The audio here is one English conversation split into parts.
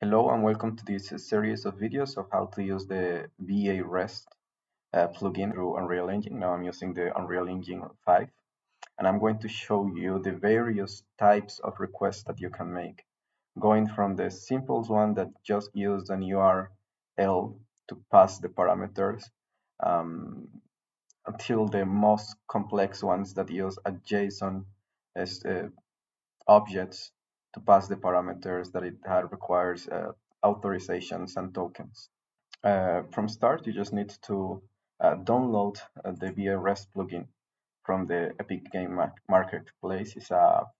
Hello and welcome to this series of videos of how to use the VaREST plugin through Unreal Engine. Now I'm using the Unreal Engine 5 and I'm going to show you the various types of requests that you can make, going from the simplest one that just use an URL to pass the parameters um, until the most complex ones that use a JSON as objects to pass the parameters that it requires authorizations and tokens. From start, you just need to download the VaREST plugin from the Epic Game Marketplace. It's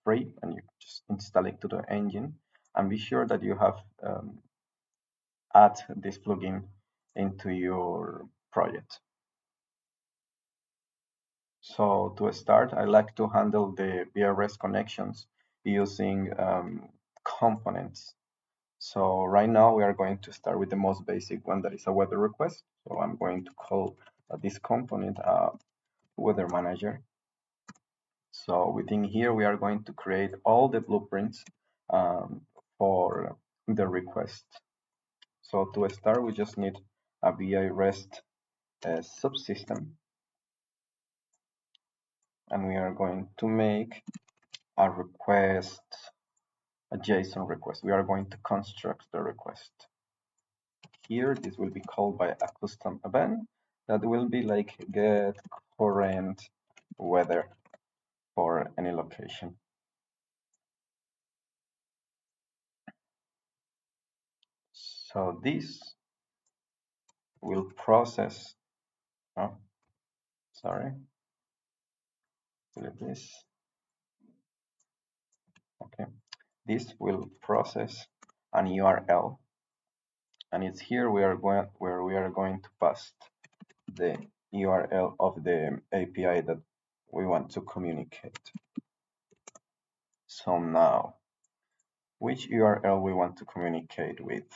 free, and you just install it to the engine. And be sure that you have add this plugin into your project. So to start, I like to handle the VaREST connections using components. So right now we are going to start with the most basic one, that is a weather request. So I'm going to call this component weather manager. So within here we are going to create all the blueprints for the request. So to start, we just need a VaREST subsystem, and we are going to make a request, a JSON request. We are going to construct the request. Here, this will be called by a custom event that will be like get current weather for any location. So this will process, oh, sorry, delete this. Okay, this will process an URL, and it's here we are going where we are going to pass the URL of the API that we want to communicate. So now, which URL we want to communicate with?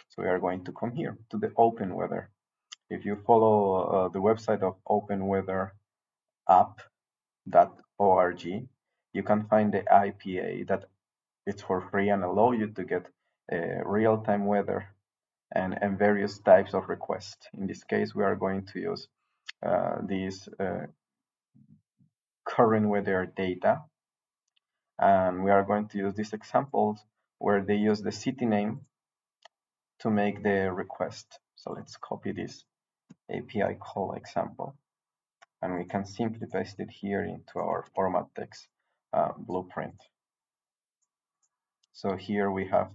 So we are going to come here to the Open Weather. If you follow the website of openweatherapp.org, you can find the IPA that it's for free and allow you to get real-time weather and various types of requests. In this case, we are going to use these current weather data, and we are going to use these examples where they use the city name to make the request. So let's copy this API call example, and we can simply paste it here into our format text blueprint. So here we have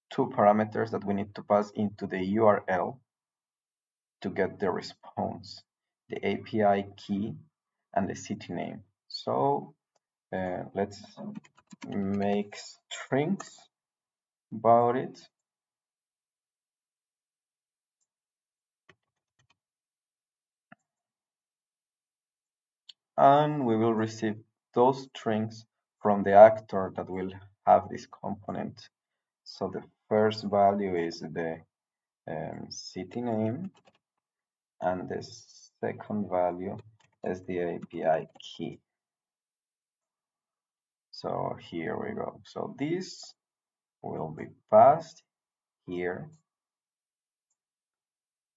two parameters that we need to pass into the URL to get the response, the API key and the city name. So let's make strings about it. And we will receive those strings from the actor that will have this component. So the first value is the city name, and the second value is the API key. So here we go. So this will be passed here.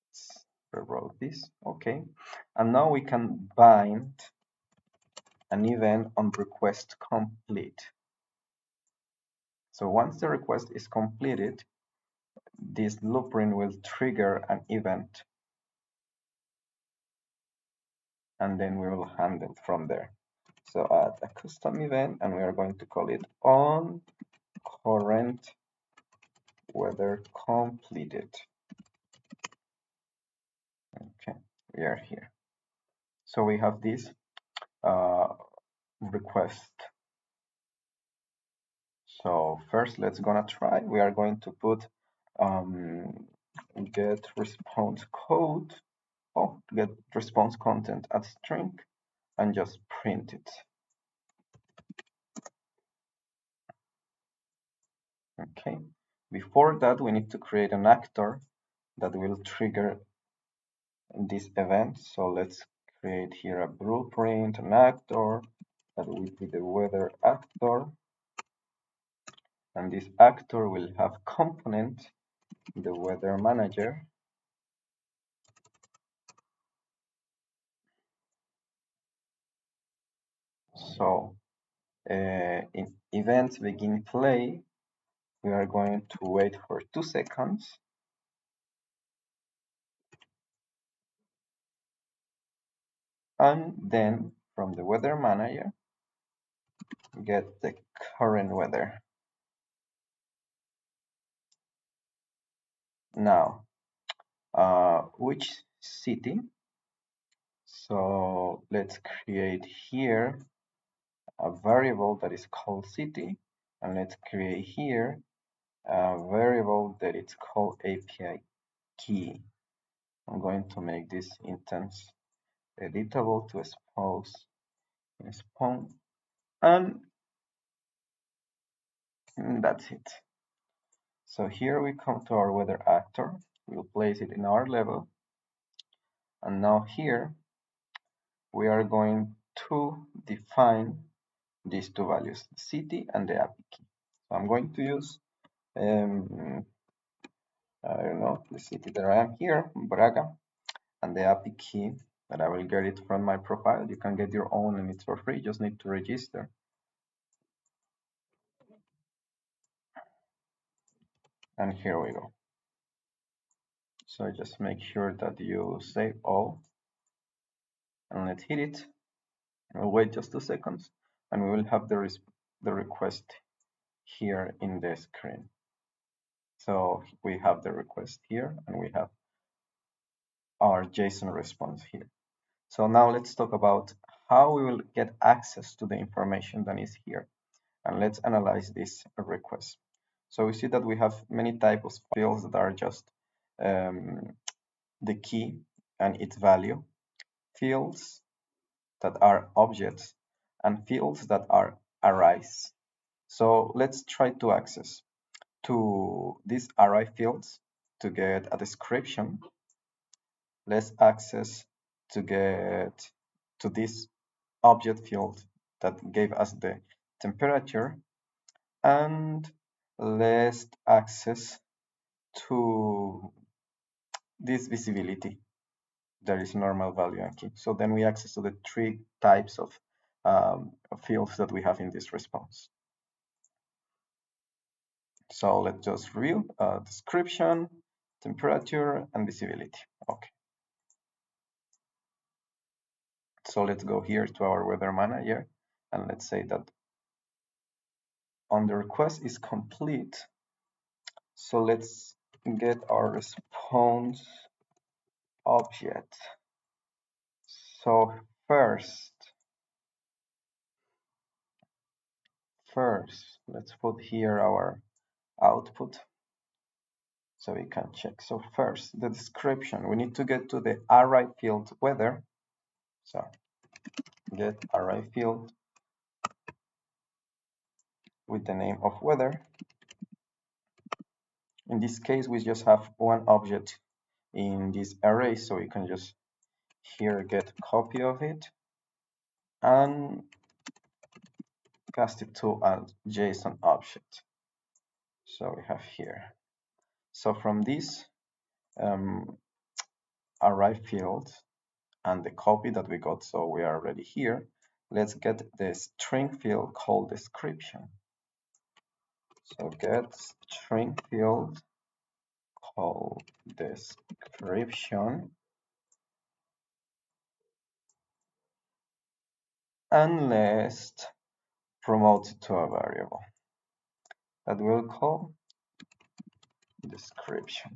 Let's rewrote this. Okay. And now we can bind an event on request complete. So once the request is completed, this blueprint will trigger an event, and then we will handle from there. So add a custom event, and we are going to call it on current weather completed. Okay, we are here. So we have this request. So first, let's gonna try. We are going to put get response code, get response content as string, and just print it. Okay. Before that, we need to create an actor that will trigger this event. So let's create here a blueprint, an actor that will be the weather actor, and this actor will have component the weather manager. So in events begin play, we are going to wait for 2 seconds. And then from the weather manager, get the current weather. Now, which city? So let's create here a variable that is called city, and let's create here a variable that is called API key. I'm going to make this instance editable to expose in spawn, and that's it. So here we come to our weather actor. We'll place it in our level, and now here we are going to define these two values, the city and the API key. So I'm going to use I don't know, the city that I am here, Braga, and the API key that I will get it from my profile. You can get your own and it's for free, just need to register. And here we go. So just make sure that you save all, and let's hit it. We'll wait just 2 seconds, and we will have the request here in the screen. So we have the request here, and we have our JSON response here. So now let's talk about how we will get access to the information that is here. And let's analyze this request. So we see that we have many types of fields that are just the key and its value, fields that are objects, and fields that are arrays. So let's try to access to these array fields to get a description. Let's access to get to this object field that gave us the temperature, and let's access to this visibility. There is normal value and key. So then we access to the 3 types of fields that we have in this response. So let's just review description, temperature, and visibility. Okay. So let's go here to our weather manager, and let's say that on the request is complete. So let's get our response object. So first, let's put here our output so we can check. So first, the description. We need to get to the array field weather. So get array field with the name of weather. In this case, we just have one object in this array, so we can just here get a copy of it and cast it to a JSON object. So we have here. So from this array field and the copy that we got, so we are already here, let's get the string field called description. So get string field called description, and let's promote it to a variable that we'll call description.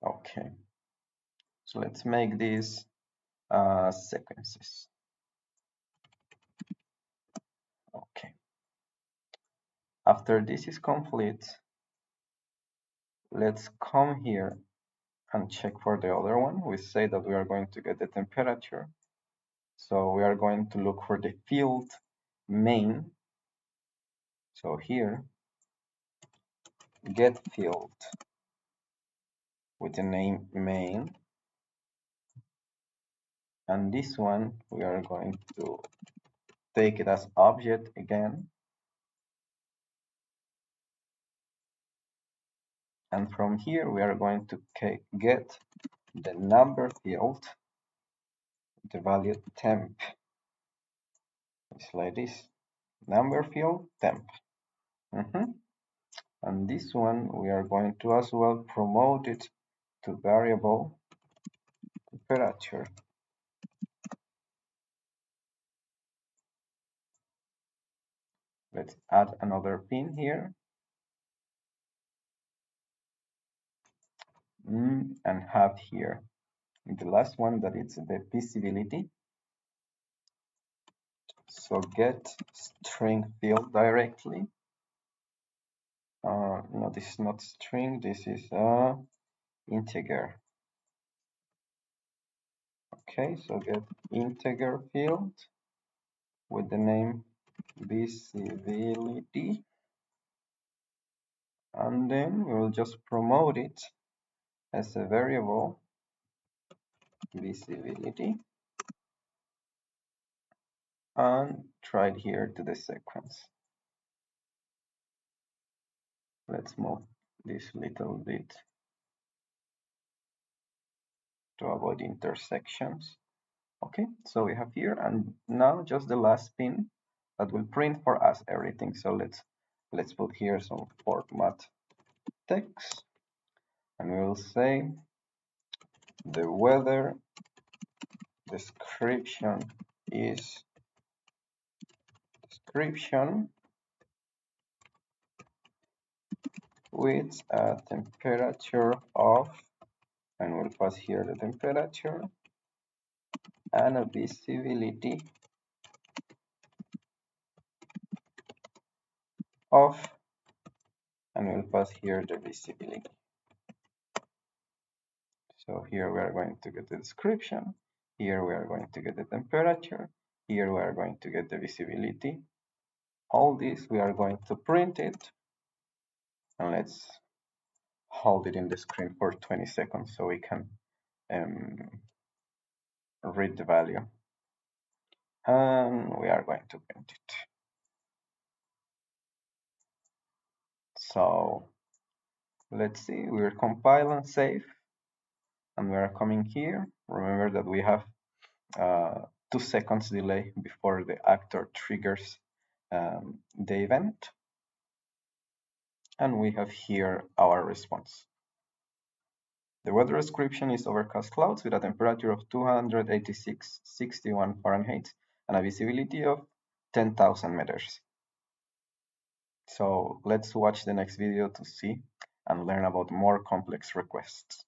Okay, so let's make these sequences. Okay, after this is complete, let's come here and check for the other one. We say that we are going to get the temperature, so we are going to look for the field main. So here, get field with the name main, and this one we are going to take it as object again, And from here, we are going to get the number field, the value temp. It's like this, number field temp. And this one, we are going to as well promote it to variable temperature. Let's add another pin here. And have here the last one, that it's the visibility. So get string field directly. No, this is not string, this is integer. Okay, so get integer field with the name visibility, and then we'll just promote it as a variable visibility and try it here to the sequence. Let's move this little bit to avoid intersections. Okay, so we have here, and now just the last pin that will print for us everything. So let's put here some format text, and we will say the weather description is description with a temperature of, and we'll pass here the temperature, and a visibility of, and we'll pass here the visibility. So here we are going to get the description, here we are going to get the temperature, here we are going to get the visibility. All this we are going to print it, and let's hold it in the screen for 20 seconds so we can read the value. And we are going to print it. So let's see, we'll compile and save, and we are coming here. Remember that we have 2 seconds delay before the actor triggers the event. And we have here our response. The weather description is overcast clouds with a temperature of 286.61 Fahrenheit and a visibility of 10,000 meters. So let's watch the next video to see and learn about more complex requests.